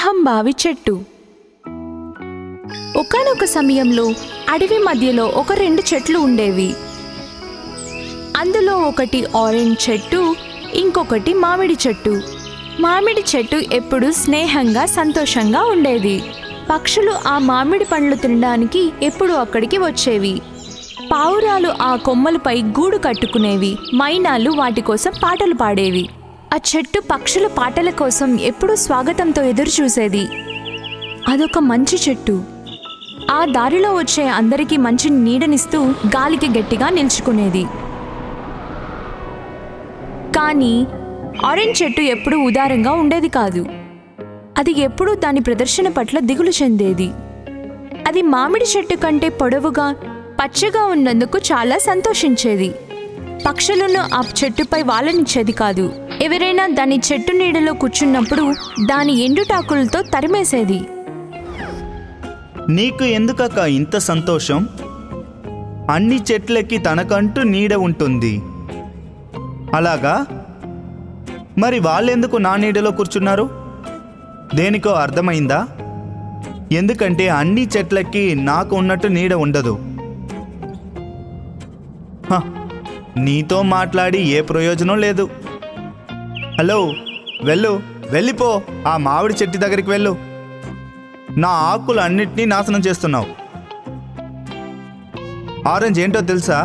అహంభావి చెట్టు. ఒకానొక సమయంలో అడవి మధ్యలో ఒక 2 చెట్లు ఉండేవి. అందులో ఒకటి ఆరెంజ్ చెట్టు, ఇంకొకటి మామిడి చెట్టు. మామిడి చెట్టు ఎప్పుడూ స్నేహంగా సంతోషంగా ఉండేది. పక్షులు ఆ మామిడి పండ్లు తినడానికి ఎప్పుడూ అక్కడికి వచ్చేవి. పావురాలు ఆ కొమ్మలపై గూడు కట్టుకునేవి. మైనాలు వాటి కోసం పాటలు పాడేవి. ఆ చెట్టు పక్షుల పాటల కోసం ఎప్పుడూ స్వాగతంతో ఎదురు చూసేది. అదొక మంచి చెట్టు. ఆ దారిలో వచ్చే అందరికీ మంచి నీడనిస్తూ గాలికి గట్టిగా నిల్చుకునేది. కానీ ఆరెంజ్ చెట్టు ఎప్పుడూ ఉదారంగా ఉండేది కాదు. అది ఎప్పుడూ దాని ప్రదర్శన పట్ల దిగులు చెందేది. అది మామిడి చెట్టు కంటే పొడవుగా పచ్చగా ఉన్నందుకు చాలా సంతోషించేది. పక్షులను ఆ చెట్టుపై వాలనిచ్చేది కాదు. ఎవరైనా దాని చెట్టు నీడలో కూర్చున్నప్పుడు దాని ఎండుటాకులతో తరిమేసేది. నీకు ఎందుకక్క ఇంత సంతోషం? అన్ని చెట్లకి తనకంటూ నీడ ఉంటుంది. అలాగా? మరి వాళ్ళెందుకు నా నీడలో కూర్చున్నారు? దేనికో అర్థమైందా? ఎందుకంటే అన్ని చెట్లకి నాకు ఉన్నట్టు నీడ ఉండదు. నీతో మాట్లాడి ఏ ప్రయోజనం లేదు. హలో, వెళ్ళిపో. ఆ మామిడి చెట్టు దగ్గరికి వెళ్ళు. నా ఆకులు అన్నిటినీ నాశనం చేస్తున్నావు. ఆరెంజ్ ఏంటో తెలుసా?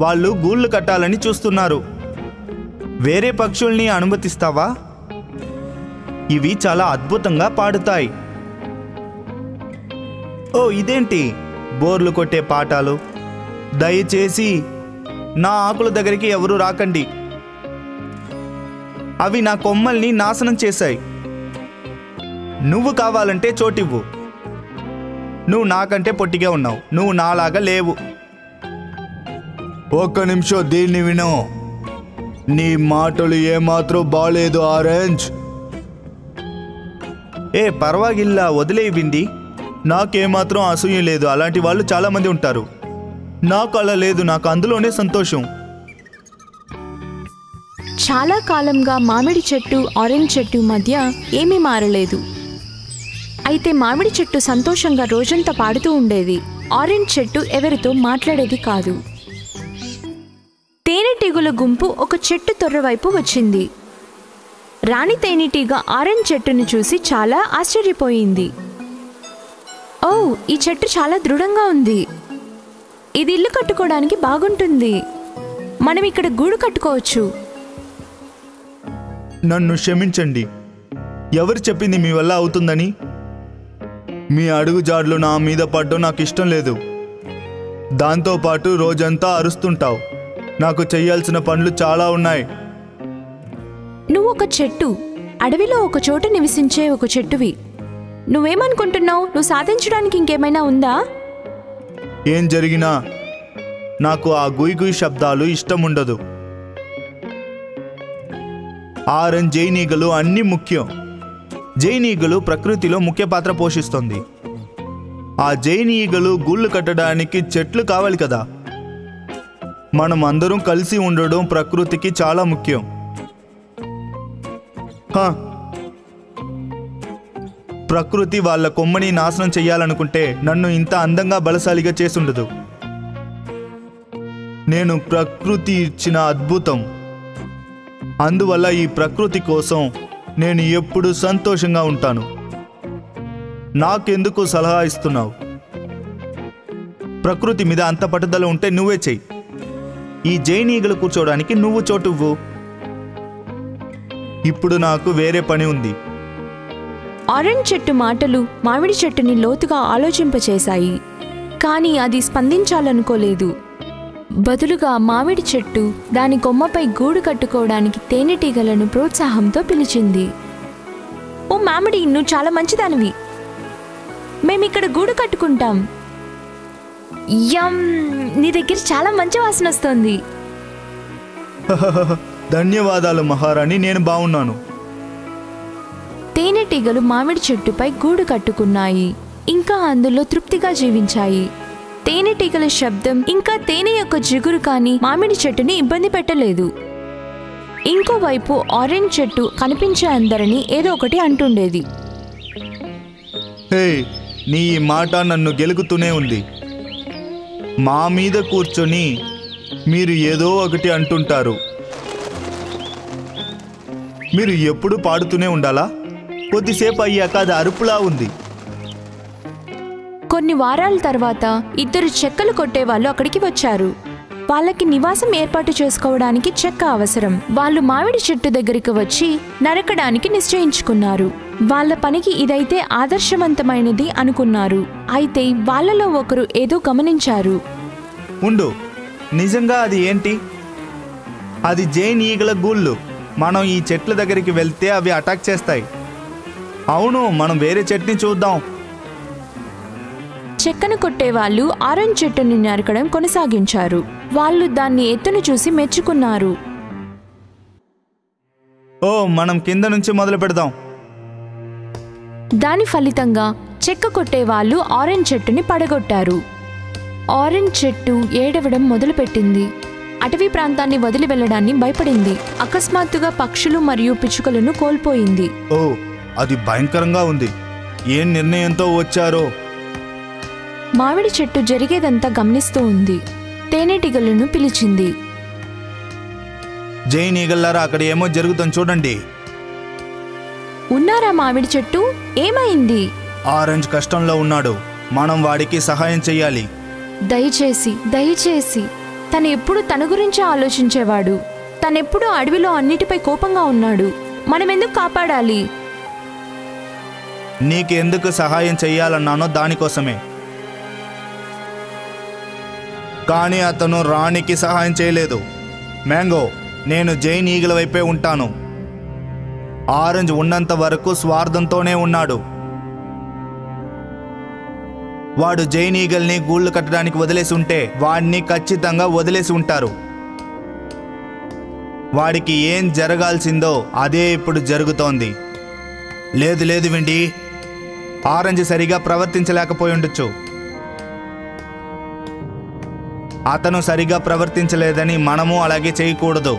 వాళ్ళు గూళ్ళు కట్టాలని చూస్తున్నారు. వేరే పక్షుల్ని అనుమతిస్తావా? ఇవి చాలా అద్భుతంగా పాడుతాయి. ఓ, ఇదేంటి బోర్లు కొట్టే పాఠాలు? దయచేసి నా ఆకుల దగ్గరికి ఎవరూ రాకండి. అవి నా కొమ్మల్ని నాశనం చేశాయి. నువ్వు కావాలంటే చోటివ్వు. నువ్వు నాకంటే పొట్టిగా ఉన్నావు. నువ్వు నాలాగా లేవు. ఒక్క నిమిషం దీన్ని విను. నీ మాటలు ఏమాత్రం బాలేదు ఆరెంజ్. పర్వాగిల్లా, వదిలేయండి. నాకేమాత్రం అసూయ లేదు. అలాంటి వాళ్ళు చాలామంది ఉంటారు. నాకు అలా లేదు. నాకు అందులోనే సంతోషం. చాలా కాలంగా మామిడి చెట్టు ఆరెంజ్ చెట్టు మధ్య ఏమీ మారలేదు. అయితే మామిడి చెట్టు సంతోషంగా రోజంతా పాడుతూ ఉండేది. ఆరెంజ్ చెట్టు ఎవరితో మాట్లాడేది కాదు. తేనెటీగల గుంపు ఒక చెట్టు తొర్ర వైపు వచ్చింది. రాణి తేనెటీగ ఆరెంజ్ చెట్టును చూసి చాలా ఆశ్చర్యపోయింది. ఓ, ఈ చెట్టు చాలా దృఢంగా ఉంది. ఇది ఇల్లు కట్టుకోవడానికి బాగుంటుంది. మనం ఇక్కడ గూడు కట్టుకోవచ్చు. నన్ను క్షమించండి. ఎవరు చెప్పింది మీ వల్ల అవుతుందని? మీ అడుగుజాడ్లు నా మీద పడ్డం నాకు ఇష్టం లేదు. దాంతోపాటు రోజంతా అరుస్తుంటావు. నాకు చెయ్యాల్సిన పనులు చాలా ఉన్నాయి. నువ్వు ఒక చెట్టు, అడవిలో ఒక చోట నివసించే ఒక చెట్టువి. నువ్వేమనుకుంటున్నావు? నువ్వు సాధించడానికి ఇంకేమైనా ఉందా? ఏం జరిగినా నాకు ఆ గుయ్ శబ్దాలు ఇష్టం ఉండదు. ఆరెంజ్ జైనీగలు అన్నీ ముఖ్యం. జైనీగలు ప్రకృతిలో ముఖ్య పాత్ర పోషిస్తుంది. ఆ జైనీగలు గూళ్ళు కట్టడానికి చెట్లు కావాలి కదా. మనం అందరం కలిసి ఉండడం ప్రకృతికి చాలా ముఖ్యం. ప్రకృతి వాళ్ళ కొమ్మని నాశనం చెయ్యాలనుకుంటే నన్ను ఇంత అందంగా బలశాలిగా చేసుండదు. నేను ప్రకృతి ఇచ్చిన అద్భుతం. అందువల్ల ఈ ప్రకృతి కోసం నేను ఎప్పుడూ సంతోషంగా ఉంటాను. నాకెందుకు సలహా ఇస్తున్నావు? ప్రకృతి మీద అంత పట్టుదల ఉంటే నువ్వే చెయ్యి. ఈ జైనీగలు కూర్చోడానికి నువ్వు చోటువ్వు. ఇప్పుడు నాకు వేరే పని ఉంది. ఆరెంజ్ చెట్టు మాటలు మామిడి చెట్టుని లోతుగా ఆలోచింపచేశాయి. కానీ అది స్పందించాలనుకోలేదు. బదులుగా మామిడి చెట్టు దాని కొమ్మపై గూడు కట్టుకోవడానికి తేనెటీగలను ప్రోత్సాహంతో పిలిచింది. ఓ మామిడి, నువ్వు చాలా మంచిదానివి. మేమిక్కడ గూడు కట్టుకుంటాం. నీ దగ్గర చాలా మంచి వాసన వస్తుంది. ధన్యవాదాలు మహారాణి, నేను బాగున్నాను. తేనెటీగలు మామిడి చెట్టుపై గూడు కట్టుకున్నాయి. ఇంకా అందులో తృప్తిగా జీవించాయి. తేనెటీగల శబ్దం ఇంకా తేనె యొక్క జిగురు కానీ మామిడి చెట్టుని ఇబ్బంది పెట్టలేదు. ఇంకోవైపు ఆరెంజ్ చెట్టు కనిపించే అందరినీ ఏదో ఒకటి అంటుండేది. హే, నీ ఈ మాట నన్ను గెలుకుతూనే ఉంది. మా మీద కూర్చొని మీరు ఏదో ఒకటి అంటుంటారు. మీరు ఎప్పుడు పాడుతూనే ఉండాలా? కొద్దిసేపు అయ్యాక అది అరుపులా ఉంది. కొన్ని వారాల తర్వాత 2 చెక్కలు కొట్టేవాళ్ళు అక్కడికి వచ్చారు. వాళ్ళకి నివాసం ఏర్పాటు చేసుకోవడానికి చెక్క అవసరం. వాళ్ళు మామిడి చెట్టు దగ్గరికి వచ్చి నరకడానికి నిశ్చయించుకున్నారు. వాళ్ళ పనికి ఇదైతే ఆదర్శవంతమైనది అనుకున్నారు. అయితే వాళ్ళలో ఒకరు ఏదో గమనించారు. ఉండు, నిజంగా అది ఏంటి? అది జైన్ ఈగల గూళ్ళు. మనం ఈ చెట్ల దగ్గరికి వెళ్తే అవి అటాక్ చేస్తాయి. అవును, మనం వేరే చెట్టుని చూద్దాం. చెక్కను కొట్టేవాళ్ళు ఆరెంజ్ చెట్టుని నరకడం కొనసాగించారు. వాళ్ళు దాన్ని ఎత్తును చూసి మెచ్చుకున్నారు. ఓ, మనం కింద నుంచి మొదలు పెడదాం. దాని ఫలితంగా చెక్క కొట్టేవాళ్ళు ఆరెంజ్ చెట్టుని పడగొట్టారు. ఆరెంజ్ చెట్టు ఏడవడం మొదలుపెట్టింది. అటవీ ప్రాంతాన్ని వదిలి వెళ్లడాన్ని భయపడింది. అకస్మాత్తుగా పక్షులు మరియు పిచ్చుకలను కోల్పోయింది. ఓ, అది భయంకరంగా ఉంది. ఏం నిర్ణయంతో వచ్చారో? మామిడి చెట్టు జరిగేదంతా గమనిస్తూ ఉంది. తేనెటీగలను పిలిచింది. జైన్ ఈగల్లారా, అక్కడ ఏమో జరుగుతుంది చూడండి. ఉన్నారా మామిడి చెట్టు? ఏమైంది? ఆరెంజ్ కష్టంలో ఉన్నాడు. మనం వాడికి సహాయం చెయ్యాలి. దయచేసి తను ఎప్పుడు తన గురించి ఆలోచించేవాడు. తనెప్పుడు అడవిలో అన్నిటిపై కోపంగా ఉన్నాడు. మనమెందుకు కాపాడాలి? నీకెందుకు సహాయం చెయ్యాలన్నానో దానికోసమే. కానీ అతను రాణికి సహాయం చేయలేదు. మ్యాంగో, నేను జైన్ ఈగల వైపే ఉంటాను. ఆరెంజ్ ఉన్నంత వరకు స్వార్థంతోనే ఉన్నాడు. వాడు జైన్ ఈగల్ని గూళ్ళు కట్టడానికి వదిలేసి ఉంటే వాడిని ఖచ్చితంగా వదిలేసి ఉంటారు. వాడికి ఏం జరగాల్సిందో అదే ఇప్పుడు జరుగుతోంది. లేదు విండి, ఆరెంజ్ సరిగా ప్రవర్తించలేకపోయి ఉండొచ్చు. అతను సరిగా ప్రవర్తించలేదని మనము అలాగే చేయకూడదు.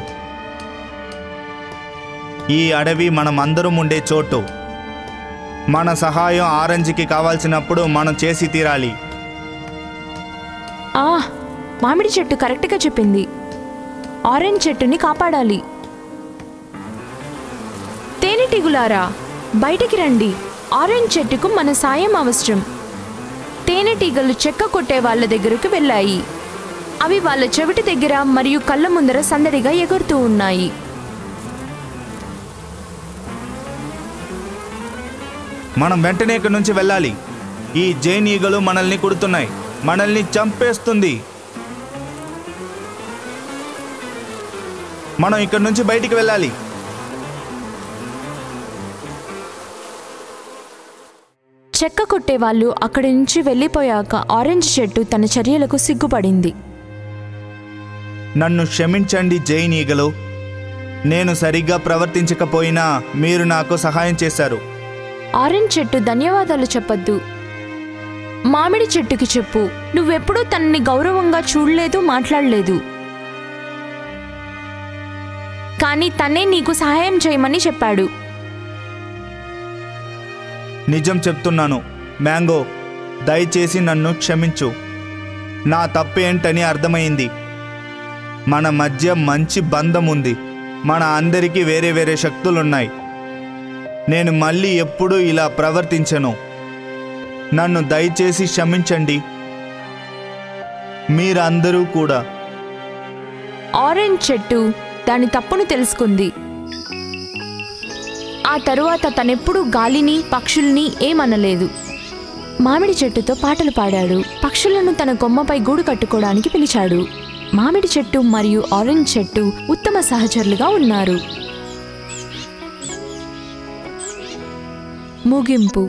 ఈ అడవి మనం అందరం ఉండే చోటు. మన సహాయం ఆరెంజ్కి కావాల్సినప్పుడు మనం చేసి తీరాలి. మామిడి చెట్టు కరెక్ట్గా చెప్పింది. ఆరెంజ్ చెట్టుని కాపాడాలి. తేనెటీగులారా, బయటికి రండి. ఆరెంజ్ చెట్టుకు మన సాయం అవసరం. తేనెటీగలు చెక్క కొట్టే వాళ్ళ దగ్గరకు వెళ్ళాయి. అవి వాళ్ళ చెవిటి దగ్గర మరియు కళ్ళ ముందర సందడిగా ఎగురుతూ ఉన్నాయి. మనం వెంటనే ఇక్కడి నుంచి వెళ్ళాలి. ఈ జైన్ ఈగలు మనల్ని కుడుతున్నాయి. మనల్ని చంపేస్తుంది. మనం ఇక్కడి నుంచి బయటికి వెళ్ళాలి. చెక్క కొట్టేవాళ్ళు అక్కడి నుంచి వెళ్ళిపోయాక ఆరెంజ్ చెట్టు తన చర్యలకు సిగ్గుపడింది. నన్ను క్షమించండి జైన్ ఈగలు. నేను సరిగ్గా ప్రవర్తించకపోయినా మీరు నాకు సహాయం చేశారు. ఆరెంజ్ చెట్టు ధన్యవాదాలు చెప్పొద్దు. మామిడి చెట్టుకి చెప్పు, నువ్వెప్పుడూ తనని గౌరవంగా చూడలేదు, మాట్లాడలేదు. కానీ తనే నీకు సహాయం చేయమని చెప్పాడు. నిజం చెప్తున్నాను మ్యాంగో, దయచేసి నన్ను క్షమించు. నా తప్పేంటని అర్థమైంది. మన మధ్య మంచి బంధం ఉంది. మన అందరికీ వేరే వేరే శక్తులున్నాయి. నేను మళ్ళీ ఎప్పుడూ ఇలా ప్రవర్తించను. నన్ను దయచేసి క్షమించండి. మీరందరూ కూడా. ఆరెంజ్ చెట్టు దాని తప్పును తెలుసుకుంది. ఆ తరువాత తనెప్పుడూ గాలిని, పక్షుల్ని ఏమనలేదు. మామిడి చెట్టుతో పాటలు పాడాడు. పక్షులను తన కొమ్మపై గూడు కట్టుకోవడానికి పిలిచాడు. మామిడి చెట్టు మరియు ఆరెంజ్ చెట్టు ఉత్తమ సహచరులుగా ఉన్నారు. ముగింపు.